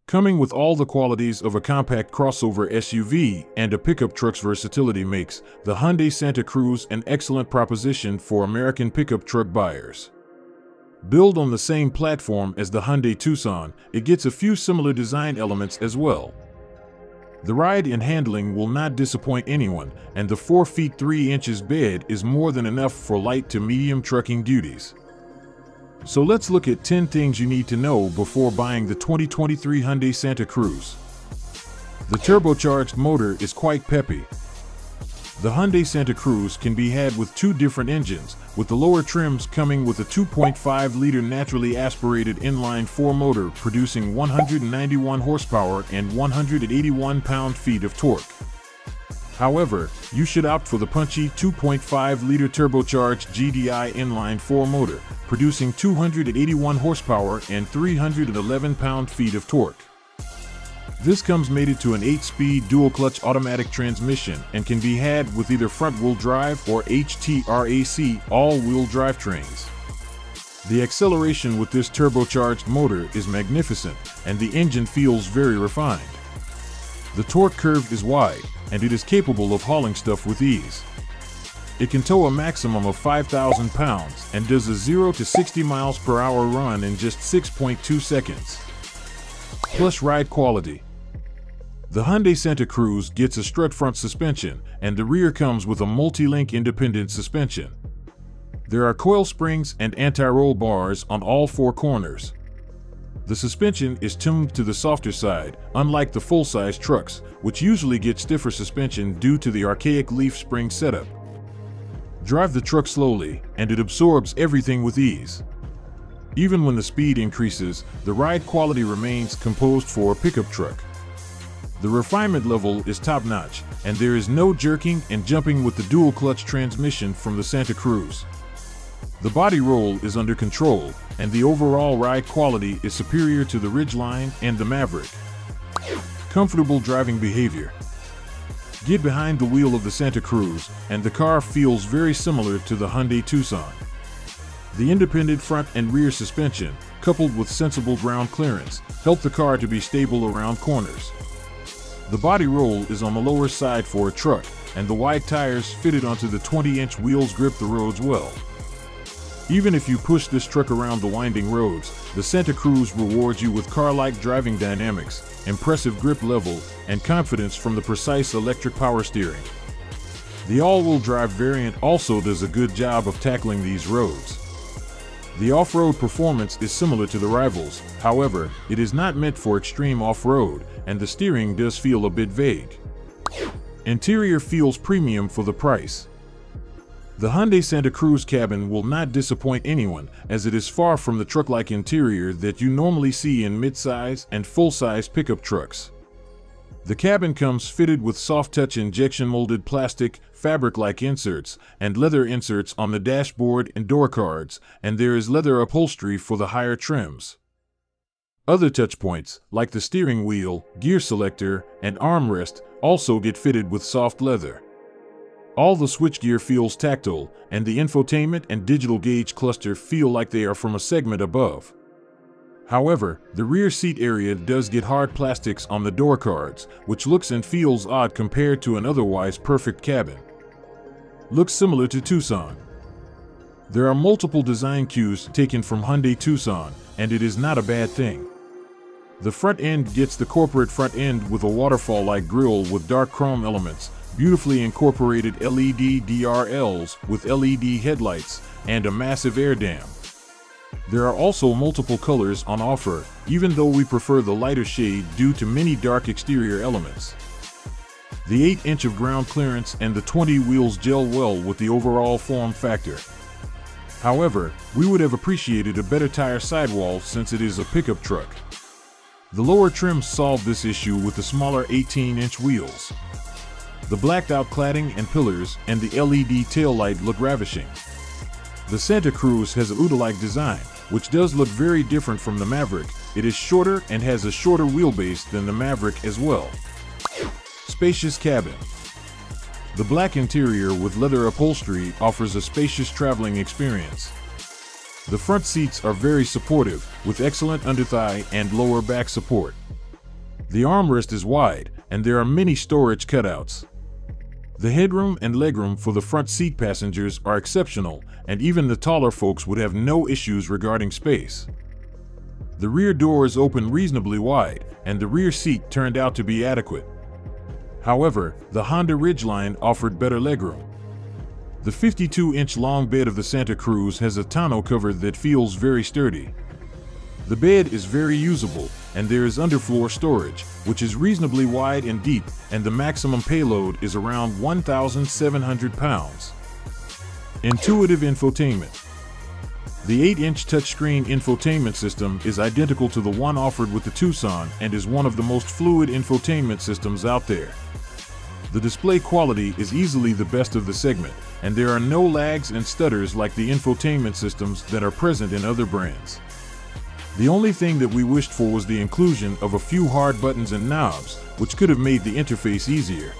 Coming with all the qualities of a compact crossover SUV and a pickup truck's versatility makes the Hyundai Santa Cruz an excellent proposition for American pickup truck buyers. Built on the same platform as the Hyundai Tucson, it gets a few similar design elements as well. The ride and handling will not disappoint anyone, and the 4 feet 3 inches bed is more than enough for light to medium trucking duties. So let's look at 10 things you need to know before buying the 2023 Hyundai Santa Cruz. The turbocharged motor is quite peppy. The Hyundai Santa Cruz can be had with 2 different engines, with the lower trims coming with a 2.5-liter naturally aspirated inline-4 motor producing 191 horsepower and 181 pound-feet of torque. However, you should opt for the punchy 2.5-liter turbocharged GDI inline-4 motor, producing 281 horsepower and 311 pound-feet of torque. This comes mated to an 8-speed dual-clutch automatic transmission and can be had with either front-wheel drive or HTRAC all-wheel drivetrains. The acceleration with this turbocharged motor is magnificent, and the engine feels very refined. The torque curve is wide, and it is capable of hauling stuff with ease. It can tow a maximum of 5,000 pounds and does a 0 to 60 miles per hour run in just 6.2 seconds. Plush ride quality. The Hyundai Santa Cruz gets a strut front suspension, and the rear comes with a multi-link independent suspension. There are coil springs and anti-roll bars on all 4 corners. The suspension is tuned to the softer side, unlike the full-size trucks, which usually get stiffer suspension due to the archaic leaf spring setup. Drive the truck slowly, and it absorbs everything with ease. Even when the speed increases, the ride quality remains composed for a pickup truck. The refinement level is top-notch, and there is no jerking and jumping with the dual-clutch transmission from the Santa Cruz. The body roll is under control, and the overall ride quality is superior to the Ridgeline and the Maverick. Comfortable driving behavior. Get behind the wheel of the Santa Cruz, and the car feels very similar to the Hyundai Tucson. The independent front and rear suspension, coupled with sensible ground clearance, help the car to be stable around corners. The body roll is on the lower side for a truck, and the wide tires fitted onto the 20-inch wheels grip the roads well. Even if you push this truck around the winding roads, the Santa Cruz rewards you with car-like driving dynamics, impressive grip level, and confidence from the precise electric power steering. The all-wheel drive variant also does a good job of tackling these roads. The off-road performance is similar to the rivals, however, it is not meant for extreme off-road, and the steering does feel a bit vague. Interior feels premium for the price. The Hyundai Santa Cruz cabin will not disappoint anyone, as it is far from the truck-like interior that you normally see in mid-size and full-size pickup trucks. The cabin comes fitted with soft-touch injection-molded plastic, fabric-like inserts, and leather inserts on the dashboard and door cards, and there is leather upholstery for the higher trims. Other touchpoints, like the steering wheel, gear selector, and armrest, also get fitted with soft leather. All the switchgear feels tactile, and the infotainment and digital gauge cluster feel like they are from a segment above. However, the rear seat area does get hard plastics on the door cards, which looks and feels odd compared to an otherwise perfect cabin. Looks similar to Tucson. There are multiple design cues taken from Hyundai Tucson, and it is not a bad thing. The front end gets the corporate front end with a waterfall-like grille with dark chrome elements, beautifully incorporated LED DRLs with LED headlights, and a massive air dam. There are also multiple colors on offer, even though we prefer the lighter shade due to many dark exterior elements. The 8-inch of ground clearance and the 20 wheels gel well with the overall form factor. However, we would have appreciated a better tire sidewall since it is a pickup truck. The lower trims solve this issue with the smaller 18-inch wheels. The blacked-out cladding and pillars and the LED taillight look ravishing. The Santa Cruz has a Uda-like design, which does look very different from the Maverick. It is shorter and has a shorter wheelbase than the Maverick as well. Spacious cabin. The black interior with leather upholstery offers a spacious traveling experience. The front seats are very supportive, with excellent underthigh and lower back support. The armrest is wide, and there are many storage cutouts. The headroom and legroom for the front seat passengers are exceptional, and even the taller folks would have no issues regarding space. The rear doors open reasonably wide, and the rear seat turned out to be adequate. However, the Honda Ridgeline offered better legroom. The 52-inch long bed of the Santa Cruz has a tonneau cover that feels very sturdy. The bed is very usable, and there is underfloor storage, which is reasonably wide and deep, and the maximum payload is around 1,700 pounds. Intuitive infotainment. The 8-inch touchscreen infotainment system is identical to the one offered with the Tucson and is one of the most fluid infotainment systems out there. The display quality is easily the best of the segment, and there are no lags and stutters like the infotainment systems that are present in other brands. The only thing that we wished for was the inclusion of a few hard buttons and knobs, which could have made the interface easier.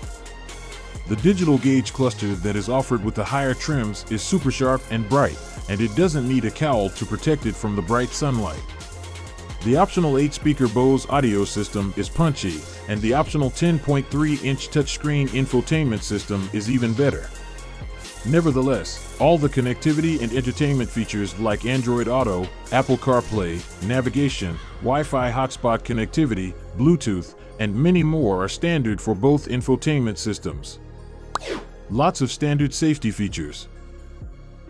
The digital gauge cluster that is offered with the higher trims is super sharp and bright, and it doesn't need a cowl to protect it from the bright sunlight. The optional 8-speaker Bose audio system is punchy, and the optional 10.3-inch touchscreen infotainment system is even better. Nevertheless, all the connectivity and entertainment features like Android Auto, Apple CarPlay, navigation, Wi-Fi hotspot connectivity, Bluetooth, and many more are standard for both infotainment systems. Lots of standard safety features.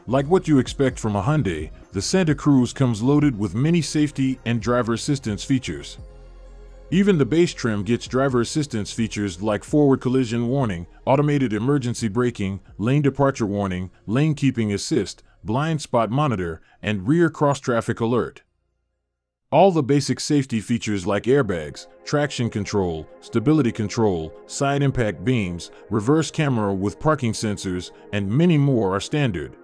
Like what you expect from a Hyundai, the Santa Cruz comes loaded with many safety and driver assistance features. Even the base trim gets driver assistance features like forward collision warning, automated emergency braking, lane departure warning, lane keeping assist, blind spot monitor, and rear cross-traffic alert. All the basic safety features like airbags, traction control, stability control, side impact beams, reverse camera with parking sensors, and many more are standard.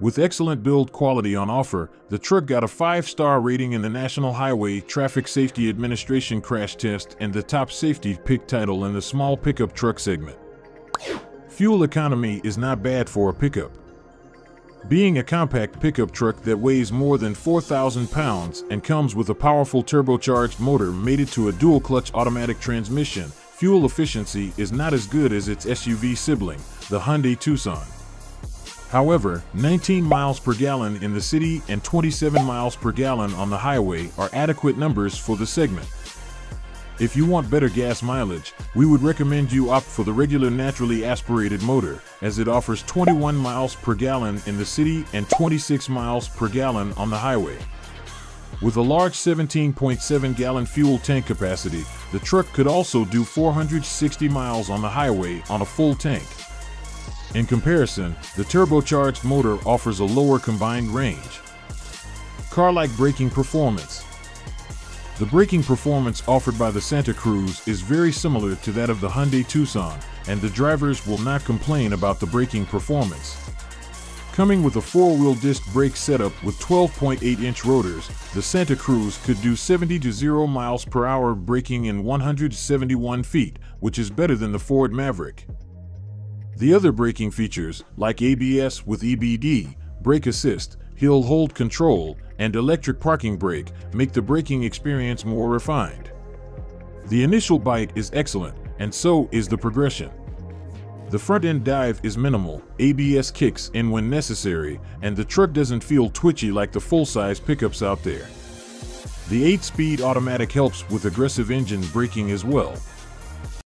With excellent build quality on offer, the truck got a 5-star rating in the National Highway Traffic Safety Administration crash test and the top safety pick title in the small pickup truck segment. Fuel economy is not bad for a pickup. Being a compact pickup truck that weighs more than 4,000 pounds and comes with a powerful turbocharged motor mated to a dual-clutch automatic transmission, fuel efficiency is not as good as its SUV sibling, the Hyundai Tucson. However, 19 miles per gallon in the city and 27 miles per gallon on the highway are adequate numbers for the segment. If you want better gas mileage, we would recommend you opt for the regular naturally aspirated motor, as it offers 21 miles per gallon in the city and 26 miles per gallon on the highway. With a large 17.7-gallon fuel tank capacity, the truck could also do 460 miles on the highway on a full tank. In comparison, the turbocharged motor offers a lower combined range. Car-like braking performance. The braking performance offered by the Santa Cruz is very similar to that of the Hyundai Tucson, and the drivers will not complain about the braking performance. Coming with a 4-wheel disc brake setup with 12.8-inch rotors, the Santa Cruz could do 70 to 0 miles per hour braking in 171 feet, which is better than the Ford Maverick. The other braking features, like ABS with EBD, brake assist, hill hold control, and electric parking brake, make the braking experience more refined. The initial bite is excellent, and so is the progression. The front-end dive is minimal, ABS kicks in when necessary, and the truck doesn't feel twitchy like the full-size pickups out there. The 8-speed automatic helps with aggressive engine braking as well.